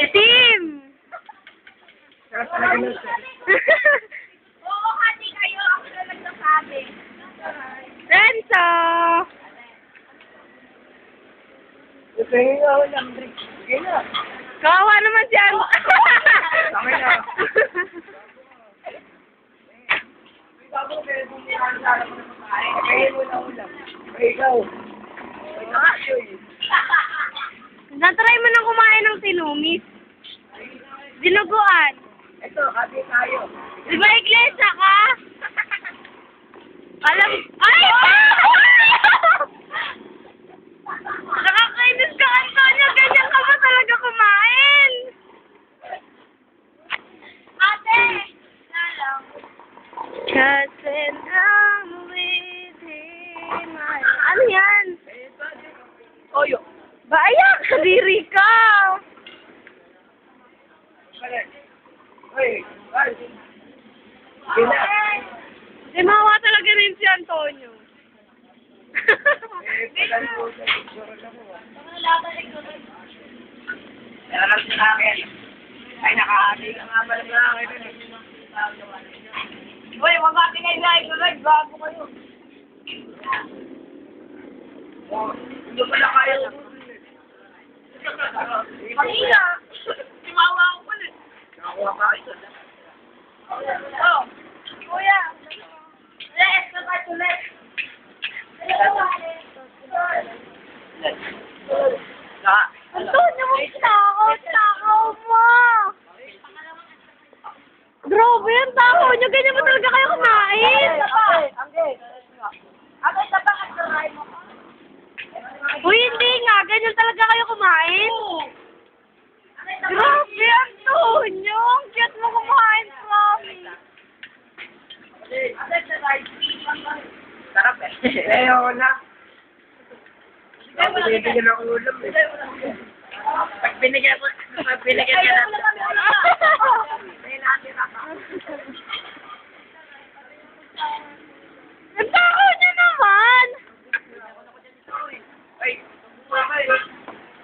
Team! Oo, kasi kayo. Ako na nagsasabi. Renzo! Tingin ako lang, Rick. Sige na. Kawawa naman si Ano. Tama na. Bago kayo bumiyaan sa alam mo na makain. Kayo mo na ulam. Ikaw. Natry mo nang kumain ng sinumis. Dinuguan. Ito, kasi tayo. Di ba iglesia ka? Alam... Ay! Nakakainis ka, Antonio. Ganyan ka ba talaga kumain? Ate! Nalang. Kasi I'm with him. Ano yan? Toyo. Ba, ayan! Kadiri ka! Balik. Hoy, ay. Sige na. Di mawa talaga rin si Antonio. Tagal mo sa picture na mo. Ano Meron lang sa akin. Ay, nakahati ka nga pala sa akin. Uy, mabati kayo na ito. Bago kayo. Hindi pala kaya lang. Kanina. Simawa ako pala. Nakakuha ka ito. Oh. Kuya. Let's go back to let's. Antonio, takaw mo! Grabe yung takaw nyo. Ganyan ba talaga kayo kumain? Ate, tapang at karay mo. Uy, hindi nga. Ganyan talaga kayo kumain? Grabe, Antonio. Ang cute mo kumain, promise. Ate, karay. Sarap eh. Ayoko na. Ako binibigyan ng ulam eh. Pag binigyan ka na. Ayoko na kami. May natin ako.